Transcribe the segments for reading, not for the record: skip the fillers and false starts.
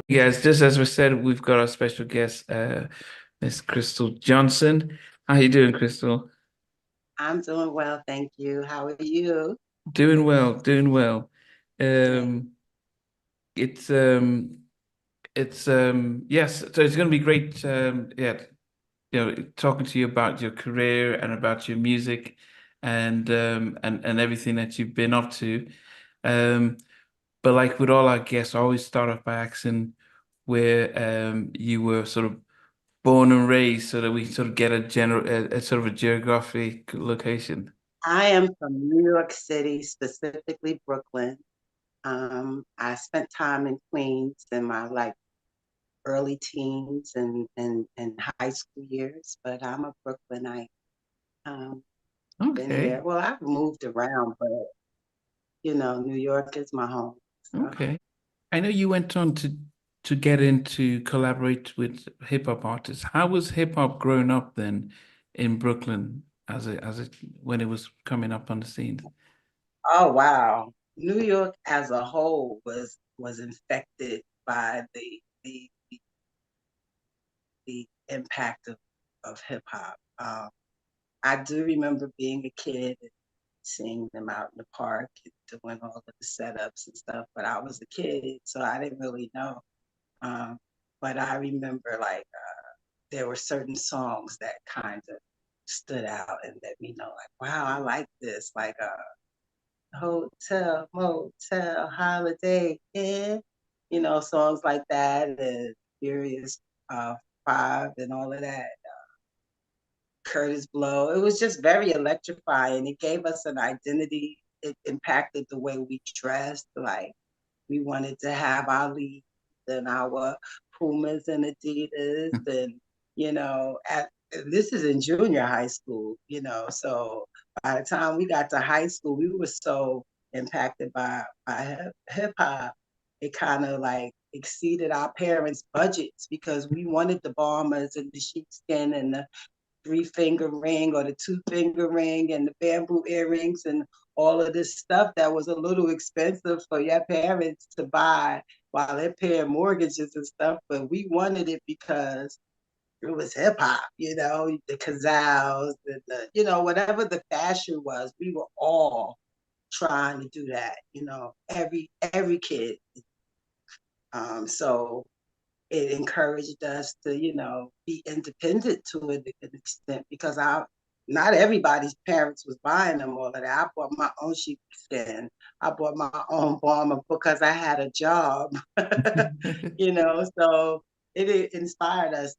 Yes, just as we said, we've got our special guest, Miss Crystal Johnson. How you doing, Crystal? I'm doing well, thank you. How are you? Doing well, doing well. Great. Um, it's yes, so it's going to be great. Yeah, talking to you about your career and about your music, and everything that you've been up to. Um, but like with all our guests, I always start off by asking where you were sort of born and raised so that we sort of get a sort of a geographic location. I am from New York City, specifically Brooklyn. I spent time in Queens in my early teens and high school years, but I'm a Brooklynite. Um, been Okay. here. Well, I've moved around, but New York is my home. So, Okay. I know you went on to get into collaborate with hip hop artists. How was hip hop growing up then in Brooklyn as a when it was coming up on the scene? oh wow, New York as a whole was infected by the impact of hip hop. I do remember being a kid and seeing them out in the park and doing all of the setups and stuff, but I was a kid, so I didn't really know. Um, but I remember there were certain songs that kind of stood out and let me know, like, wow, I like this, Hotel, Motel, Holiday Inn, songs like that, and Furious Five and all of that. Curtis Blow. It was just very electrifying. It gave us an identity. It impacted the way we dressed. Like we wanted to have our Lees and our Pumas and Adidas, and at this is in junior high school. So by the time we got to high school, we were so impacted by hip hop. It kind of like exceeded our parents' budgets because we wanted the bombers and the sheepskin and the three-finger ring or the two-finger ring and the bamboo earrings and all of this stuff that was a little expensive for your parents to buy while they're paying mortgages and stuff. But we wanted it because it was hip hop, the kazals and whatever the fashion was, we were all trying to do that, every kid. So it encouraged us to, be independent to an extent because not everybody's parents was buying them all of that. I bought my own sheepskin. I bought my own bomber because I had a job. So it inspired us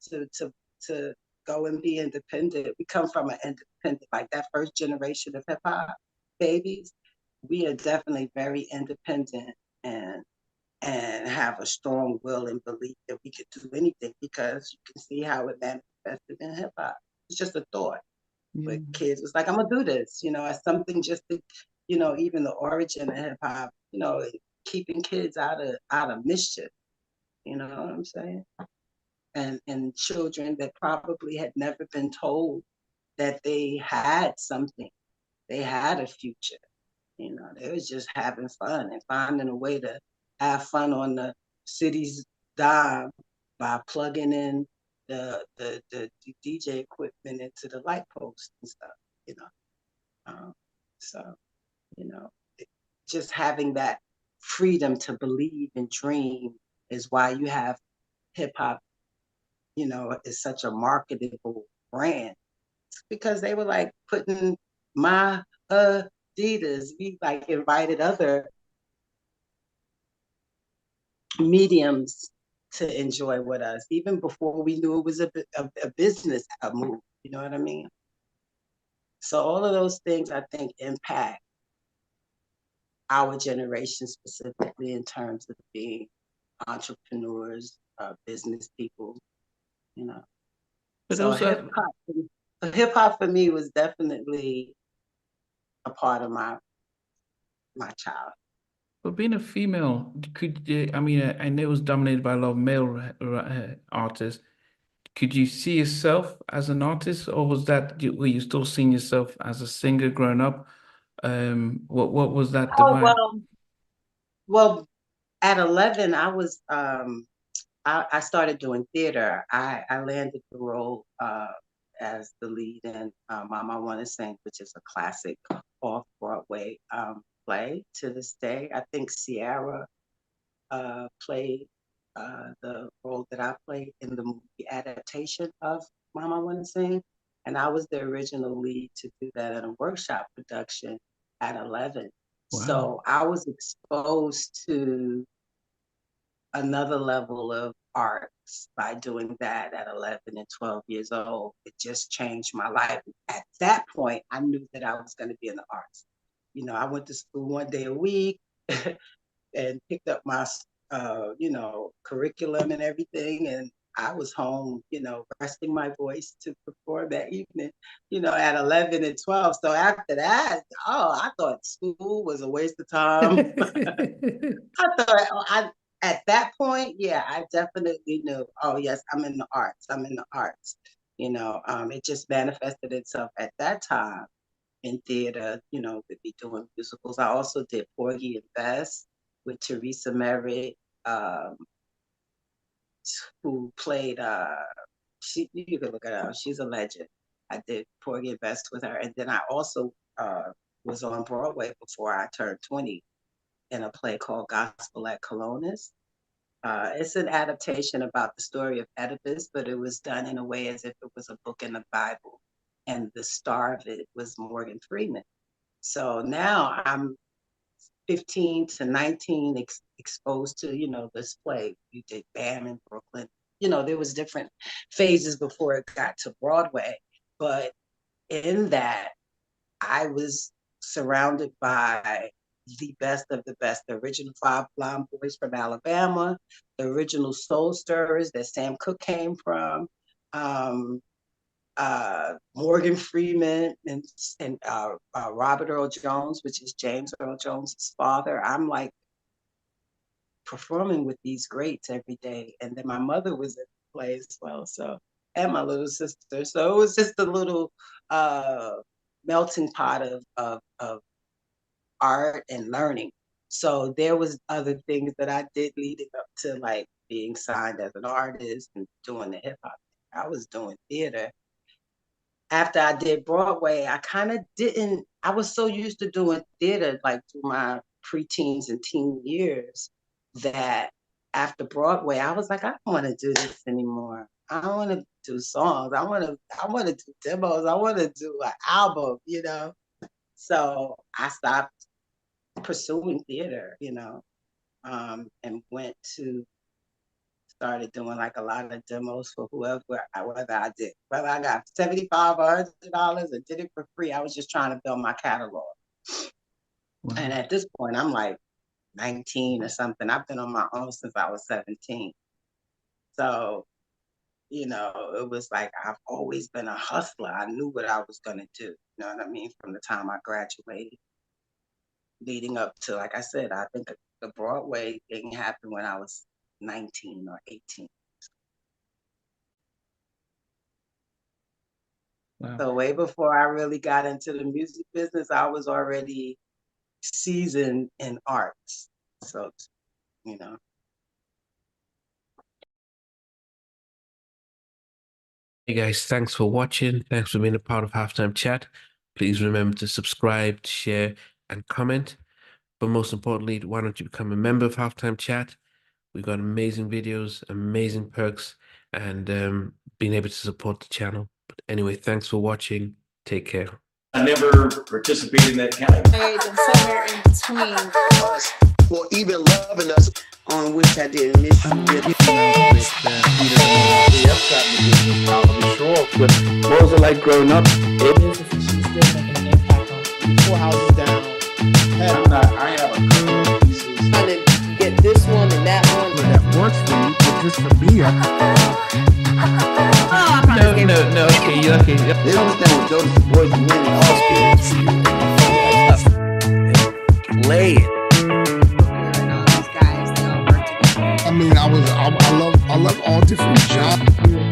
to go and be independent. We come from an independent, like that first generation of hip hop babies. We are definitely very independent and have a strong will and belief that we could do anything because you can see how it manifested in hip hop. It's just a thought. Yeah. But kids was like, I'm gonna do this, as something just to, even the origin of hip hop, keeping kids out of mischief. You know what I'm saying? And children that probably had never been told that they had something, they had a future. They was just having fun and finding a way to have fun on the city's dime by plugging in the DJ equipment into the light post and stuff, you know. Um, so, you know, just having that freedom to believe and dream is why you have hip hop, is such a marketable brand because they were like putting my Adidas. We like invited other mediums to enjoy with us, even before we knew it was a business move. You know what I mean? So all of those things I think impact our generation specifically in terms of being entrepreneurs, business people. You know, But so also, hip hop for me was definitely a part of my child. but being a female, could you, I mean, I know it was dominated by a lot of male artists. Could you see yourself as an artist, or was that were you still seeing yourself as a singer growing up? What was that Oh divide? well, at 11, I was I started doing theater. I landed the role as the lead in Mama I Want to Sing, which is a classic off-Broadway play to this day. I think Sierra played the role that I played in the movie adaptation of Mama I Want to Sing. And I was the original lead to do that in a workshop production at 11. Wow. So I was exposed to another level of arts by doing that at 11 and 12 years old. It just changed my life. At that point, I knew that I was going to be in the arts. You know, I went to school one day a week and picked up my, curriculum and everything. And I was home, resting my voice to perform that evening, at 11 and 12. So after that, I thought school was a waste of time. At that point, yeah, I definitely knew, oh yes, I'm in the arts. I'm in the arts. It just manifested itself at that time in theater, to be doing musicals. I also did Porgy and Bess with Teresa Merritt, who played you can look it up. She's a legend. I did Porgy and Bess with her. And then I also was on Broadway before I turned 20 in a play called Gospel at Colonus. It's an adaptation about the story of Oedipus, but it was done in a way as if it was a book in the Bible. And the star of it was Morgan Freeman. So now I'm 15 to 19 exposed to, this play. We did BAM in Brooklyn. There was different phases before it got to Broadway. But in that, I was surrounded by the best of the best, the original Five Blonde Boys from Alabama, the original Soul Stirrers that Sam Cooke came from, Morgan Freeman and Robert Earl Jones, which is James Earl Jones' father. I'm like performing with these greats every day. And then my mother was in the play as well, and my little sister. So it was just a little melting pot of art and learning. So there was other things that I did leading up to like being signed as an artist and doing the hip hop. I was doing theater. After I did Broadway, I was so used to doing theater like through my preteens and teen years that after Broadway, I was like, I don't want to do this anymore. I don't want to do songs. I want to do demos. I want to do an album, So I stopped pursuing theater, and started doing like a lot of demos for whether I got $75 or $100 and did it for free. I was just trying to build my catalog. Wow. And at this point, I'm like 19 or something. I've been on my own since I was 17. So, it was like I've always been a hustler. I knew what I was going to do. You know what I mean? From the time I graduated, leading up to, like I said, I think the Broadway thing happened when I was 19 or 18. Wow. So way before I really got into the music business, I was already seasoned in arts. So, Hey guys, thanks for watching. Thanks for being a part of Halftime Chat. Please remember to subscribe, share, and comment. But most importantly, why don't you become a member of Halftime Chat? We've got amazing videos, amazing perks, and being able to support the channel. But anyway, thanks for watching. Take care. I never participated in that category. Somewhere in between. For even loving us, on which I didn't miss you with What was it like growing up? She's still making an impact on 4 houses down. I have a couple of pieces. Trying to get this one and that one. That works for me, but just for me, No, okay, you're okay. they don't understand what Jonas Boys are winning all spirits. Play it. I mean, I love all different genres.